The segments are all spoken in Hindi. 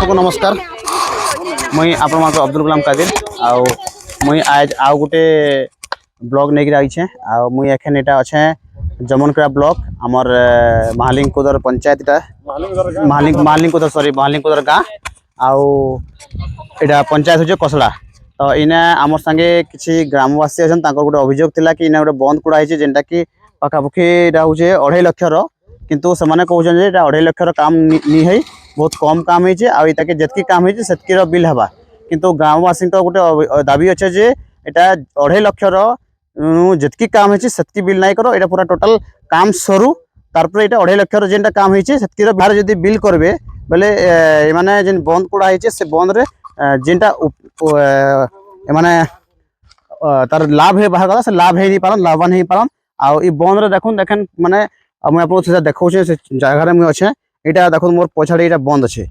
सबको नमस्कार। मुई आपण मानको अब्दुल कलाम कादिर आउ मुई आज आउ गोटे ब्लॉग नहीं आइछे आउ मुई एखन एटा अच्छे जमनकरा ब्लॉक हमर महालिंगकोदर पंचायतटा महालिंगकोदर गाँ आउ एटा पंचायत हो कसड़ा तो इना आमर संगे किसी ग्रामवासी अच्छा गोटे अभियोग थिला कि इना गोटे बंद कुड़ा है जेनटा कि पाखापाखि एटा हूँ 2.5 लाख किंतु से कहते 2.5 लाख काम नहीं है बहुत कम काम होता जितकी काम होती बिल हवा किंतु ग्रामवासी गोटे दाबी अच्छे जे एटा 2.5 लाख जितकी काम होती बिल नहीं करो एटा पूरा टोटाल काम सरू तारपर एटा 2.5 लाख जेनटा काम होती बाहर जब बिल करबे बोले माने जेन बंद कुड़ा है से बंद रे जेनटा माने तार लाभ है बाहर से लाभ है नहीं पारन लाभवान नहीं पारन आउ बंद रे देखें माने मुझे आपको देखा जगह मुझे अच्छे यहाँ देखो मोर पछाड़ी यहाँ बंद अच्छे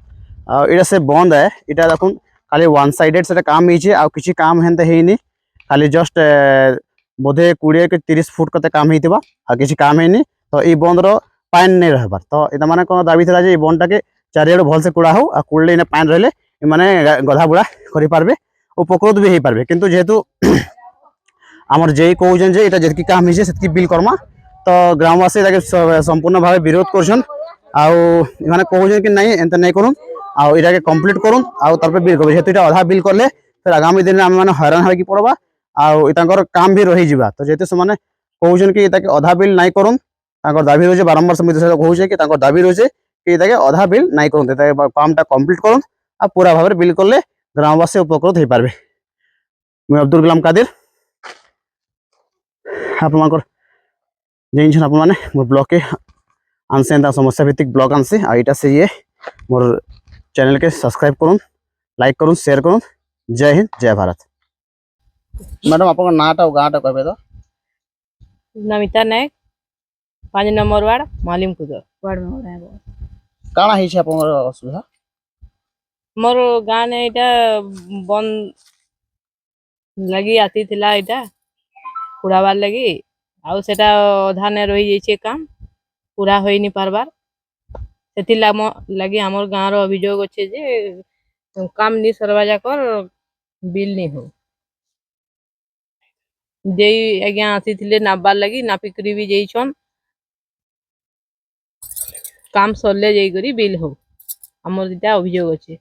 आटा से बंद है यहाँ देखो खाली वन साइडेड से काम हो किसी काम हेनते है खाली जस्ट बोधे 20 कि 30 फुट कते काम होता किसी काम है तो ये बंद पान नहीं रहा तो ये मैंने कौन दाबी था ये बंद टाके चारिड़े भलसे कुड़ा हो कुड़े पान रही मैंने गधा बुड़ा करें उपकृत भी हो पारे किंतु जेहेतु आमर जे कहते यहाँ जितकी काम होती बिल करमा तो ग्रामवासी संपूर्ण भाव विरोध कर कहते कि नहीं एंत नहीं करूँ आउ इटा कंप्लीट करूँ आउ तार बिल कर जेहतु अधा बिल कले फिर आगामी दिन में आम हैरान होगी पड़वा आउ काम भी रही जा तो जेहतु से कहते कि अधा बिल नहीं करूँ दाबी रही बारंबार समिति सहित कहूँ कि दाबी रही कि अधा बिल नहीं करूँ कामटा कंप्लीट करूँ आ पूरा भाव बिल कले ग्रामवासी उपकृत हो पारे। मैं अब्दुल कलाम कादिर आप मोर ब्लॉग के आनसे समस्या भित्तिक ब्लॉग आनसी आईटा से ये मोर चैनल के सब्सक्राइब करूँ लाइक करूँ शेयर करूँ। जय हिंद जय भारत। मैडम आप नाटा गाँटा कहे तो नमिता नायक 5 नंबर वार्ड मालिमकोदर वार्ड में काना है असुविधा मोर गाँ ने इटा बंद लगी आती थिला इटा कुड़ाबार लगी आउ सेटा अधा ने रही जाइए काम पूरा हो नहीं पारबार से लगी आमर गाँव रो अभियोग अच्छे जे काम नहीं सरवा जाकर बिल नहीं हो जे आज्ञा आसी थिले नाबार लगी नापिकरी भी जाइछन काम सरले जाई करी बिल हो आमर दिटा अभियोग अच्छे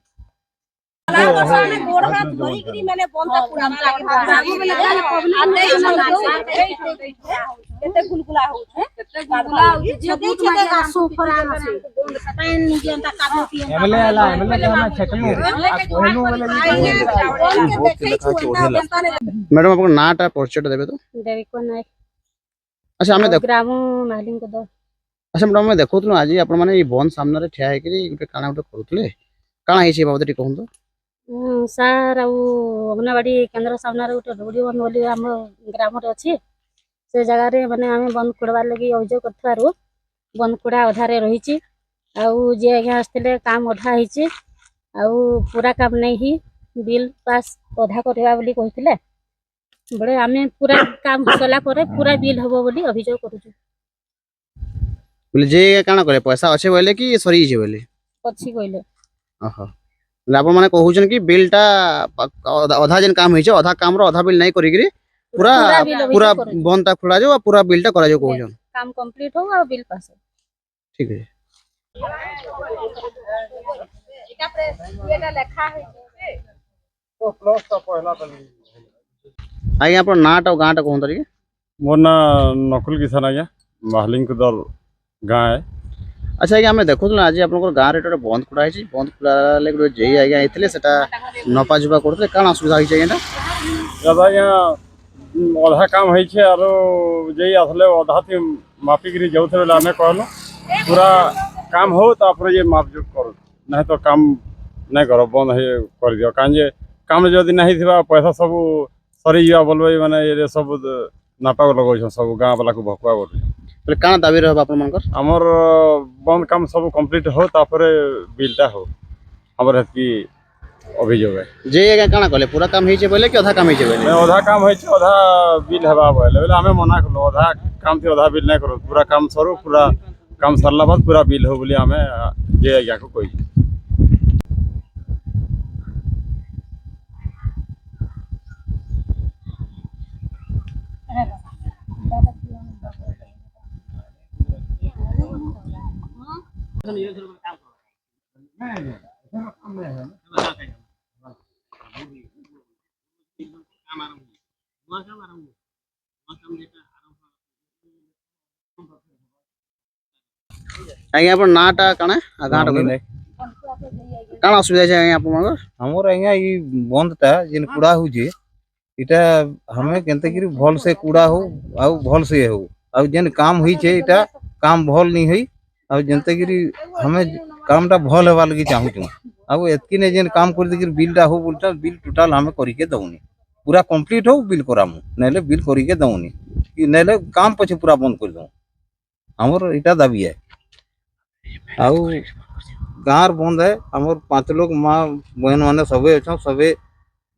मैडम आपको नाटा परिचय देबे तो अच्छा हमें देखो ग्राम मालिंग को दो अच्छा मैडम मैं देखो आज आप माने बंद सामने रे ठिया है कि गोटे काना गोटे करूले काना है से बाबत कहूँ तो सार अंगनवाड़ी केन्द्र सामने गोटे रोडी बंद बोली आम ग्राम अच्छी से जगार मैंने आम बंद कुड़बार लगे अभियोग कर बंद कुड़ा अधारे रही जे आज्ञा आसते काम अधा हो पूरा काम नहीं बिल पास अधा करवा कहते बड़े आम पूरा काम सला पूरा बिल हम बोली अभियोग करुचु बोले जे काना करे पैसा अच्छे बोले कि सरी जे बोले अच्छी कहले ओहो आप माने कहउछन कि बिलटा अधा जन काम होइछ अधा काम रो अधा बिल नहीं करी पूरा पूरा बंदटा खुला जो पूरा बिलटा करा जो कहउछन काम कंप्लीट हो और बिल पास हो ठीक है एटा प्रेस एटा लेखा है तो प्लस तो पहला तली आगे आप नाटा गाँटा कहूँ तरी मोर ना नकुल किसान आज्ञा महालिंगकोदर गाँ है अच्छा आज्ञा आम देखु आज आप गाँव में बंद कुड़ा है बंद कुड़ा जे आज्ञा आते से नपा जुपा करते कौन असुविधा होती है दादा यहाँ अधा काम होइछे आरो जे आसले अधा थी मापिक जाऊे बेले आम कहलु पूरा काम हो तापर ये मापजुप कर नहीं तो काम नहीं कर बंद कर दियो कहीं काम जदि नहीं थी पैसा सब सरी जा बोलबे माने ये सब नाटक लगे सब गाँव वाला को भकुआ बोल कौन दाबी रहा आप आमर बंद काम सब कंप्लीट हो तापर बिलटा हो हमर हेतकी अभियोग है जे आज्ञा काना कहले पूरा काम होइछे बोले कि आधा काम होइछे बोले आधा काम होइछे आधा बिल हेबा बोले बोले हमें मना करलो आधा काम थी आधा बिल नहीं करो पूरा काम सरो पूरा काम सरला बाद पूरा बिल हो बोली हमें जे आज्ञा को कहि ଆଜ୍ଞା ଆପଣ ନାଁଟା କାଣା ଆଉ ଗାଁଟା କହିବେ କାଣା ଅସୁବିଧା ଅଛି ଆଜ୍ଞା ଆପଣଙ୍କର ଆମର ଆଜ୍ଞା ଇ ବନ୍ଦଟା ଯେନ୍ କୁଡ଼ା ହଉଛେ ଇଟା ଆମେ କେନ୍ତାକିରି ଭଲ୍ ସେ କୁଡ଼ା ହଉ ଆଉ ଭଲ୍ ସେ ହଉ ଆଉ ଯେନ୍ କାମ୍ ହେଇଛେ ଇଟା କାମ୍ ଭଲ୍ ନି ହେଇ ଆଉ ଯେନ୍ତାକିରି ଆମେ କାମ୍ଟା ଭଲ୍ ହେବାର୍ ଲାଗି ଚାହୁଁଛୁ ଆଉ ଏତ୍କିନେ ଯେନ୍ କାମ୍ କରିଦେଇକିରି ବିଲ୍ଟା ହଉ ବୋଲୁଛନ୍ ବିଲ୍ ଟୋଟାଲ୍ ଆମେ କରିକେ ଦଉନି ପୁରା କମ୍ପ୍ଲିଟ୍ ହଉ ବିଲ୍ କରାମୁ ନେହେଲେ ବିଲ୍ କରିକେ ଦଉନି କି ନେହେଲେ କାମ୍ ପଛେ ପୁରା ବନ୍ଦ କରିଦଉ ଆମର ଇଟା ଦାବି ଏ ଆଉ ଗାଁର ବନ୍ଦ है ଆମର 5 लोग माँ बहन माने सबे अछन सबे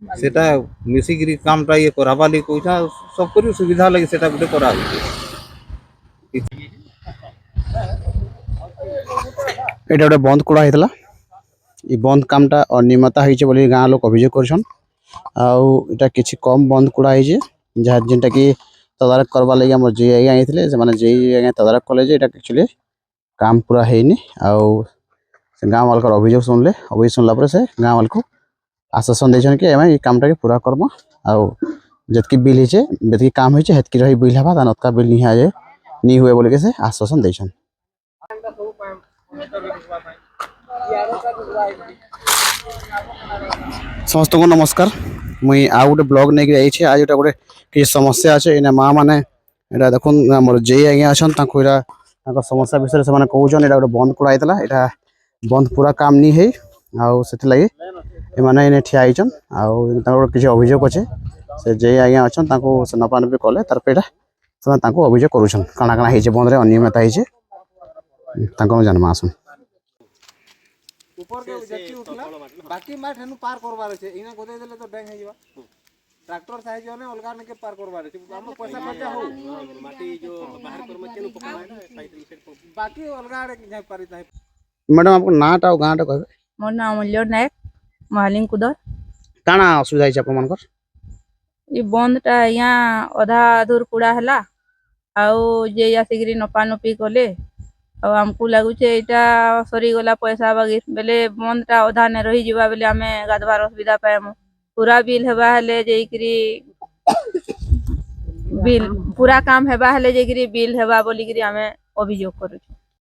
सेटा मिसिकिरी कामटा ये कराबा लगी कहछा सब करी सुविधा लगी सेटा गुटे करा होते এটা ଗୋଟେ ବନ୍ଦ କୁଡ଼ା ହେଇଥିଲା ଇ ବନ୍ଦ କାମଟା ଅନିୟମିତତା ହେଇଛି ବୋଲି ଗାଁ ଲୋକ ଅଭିଯୋଗ କରୁଛନ୍ ଆଉ ଏଟା କିଛି କମ୍ ବନ୍ଦ କୁଡ଼ା ହେଇଛି ଯାହା ଯେନ୍ଟା କି ତଦାରଖ କରବାର୍ ଲାଗି ଆମର ଜେ ଆଜ୍ଞା ଆଇଥିଲେ ସେମାନେ ଜେ ଆଜ୍ଞା ତଦାରଖ କଲେ ଯେ ଏଟା ଆକ୍ଚୁଆଲି କାମ ପୁରା ହେଇନି ଆଉ ସେ ଗାଁ ମାଲକର ଅଭିଯୋଗ ଶୁଣିଲେ ଅଭିଯୋଗ ଶୁଣିଲା ପରେ ସେ ଗାଁ ମାଲକୁ ଆଶ୍ୱାସନ ଦେଇଛନ୍ କି ଆମେ ଏ କାମଟାକେ ପୁରା କରମା ଆଉ ଯେତିକି ବିଲ୍ ହେଇଛେ ଯେତିକି କାମ ହେଇଛେ ହେତିକି ରହି ବିଲ୍ ହେବା ତା ନତକା ବିଲ୍ ନି ହୁଏ ବୋଲିକି ସେ ଆଶ୍ୱାସନ ଦେଇଛନ୍ ସମସ୍ତଙ୍କୁ ନମସ୍କାର ମୁଇଁ ଆଉ ଗୋଟେ ବ୍ଲଗ ନେଇକି ଯାଇଛି ଆଜି ଏଟା ଗୋଟେ କିଛି ସମସ୍ୟା ଅଛି ଏଇନା ମା ମାନେ ଏଇଟା ଦେଖୁନ୍ ଆମର ଜେ ଆଜ୍ଞା ଅଛନ୍ ତାଙ୍କୁ ଏଇଟା ତାଙ୍କ ସମସ୍ୟା ବିଷୟରେ ସେମାନେ କହୁଛନ୍ ଏଇଟା ଗୋଟେ ବନ୍ଦ କୁଡ଼ା ହେଇଥିଲା ଏଇଟା ବନ୍ଦ ପୁରା କାମ ନି ହେଇ ଆଉ ସେଥିଲାଗି ଏମାନେ ଏଇନେ ଠିଆ ହେଇଛନ୍ ଆଉ ତାଙ୍କର କିଛି ଅଭିଯୋଗ ଅଛେ ସେ ଜେ ଆଜ୍ଞା ଅଛନ୍ ତାଙ୍କୁ ସେ ନପା ନପି କଲେ ତାର ଏଇଟା ସେମାନେ ତାଙ୍କୁ ଅଭିଯୋଗ କରୁଛନ୍ କାଣା କାଣା ହେଇଛେ ବନ୍ଦରେ ଅନିୟମିତତା ହେଇଛେ ତାଙ୍କର ଜାନମା ଆସୁନ୍ ऊपर के जति उठला बाकी माठ हेनु पार करबार छै इना गोदे देले तो डैंग हेजिबा ट्रैक्टर साइज ने अलगा ने के पार करबार छै हम पैसा खर्चा हो माटी जो बाहर कर में केनु पकड़ा है साइड बाकी अलगा आड़े जाय पारी ताई मैडम आपको नाटा और गाँटा कहबे मोर नाम अमूल्य नायक महालिंग कुदर काଣା असुविधा ହେଇଛି ଆପଣମାନଙ୍କର ଇ ବନ୍ଦଟା ଆଜ୍ଞା ଅଧା ଅଧୁର କୁଡ଼ା ହେଲା ଆଉ ଯେ ଆସିକିରି ନପା ନପି କଲେ ଆଉ ଆମକୁ ଲାଗୁଛେ ଏଇଟା ସରିଗଲା ପଇସା ବାଗି ବେଲେ ବନ୍ଦଟା ଅଧା ନେ ରହିଯିବା ବେଲେ ଆମେ ଗାଧବାର ଅସୁବିଧା ପାଇମୁ ପୁରା ବିଲ୍ ହେବା ହେଲେ ଯାଇକିରି ବିଲ୍ ପୁରା କାମ ହେବା ହେଲେ ଯାଇକିରି ବିଲ୍ ହେବା ବୋଲିକିରି ଆମେ ଅଭିଯୋଗ କରୁଛୁ